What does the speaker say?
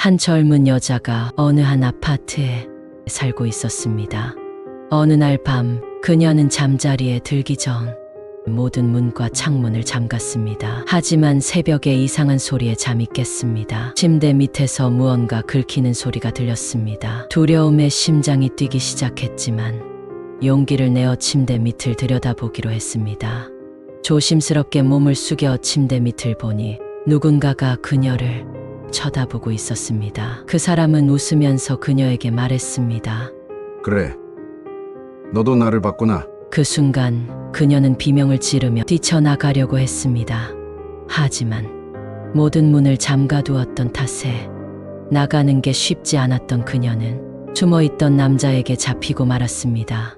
한 젊은 여자가 어느 한 아파트에 살고 있었습니다. 어느 날 밤 그녀는 잠자리에 들기 전 모든 문과 창문을 잠갔습니다. 하지만 새벽에 이상한 소리에 잠이 깼습니다. 침대 밑에서 무언가 긁히는 소리가 들렸습니다. 두려움에 심장이 뛰기 시작했지만 용기를 내어 침대 밑을 들여다보기로 했습니다. 조심스럽게 몸을 숙여 침대 밑을 보니 누군가가 그녀를 쳐다보고 있었습니다. 그 사람은 웃으면서 그녀에게 말했습니다. 그래, 너도 나를 봤구나. 그 순간 그녀는 비명을 지르며 뛰쳐나가려고 했습니다. 하지만 모든 문을 잠가두었던 탓에 나가는 게 쉽지 않았던 그녀는 숨어있던 남자에게 잡히고 말았습니다.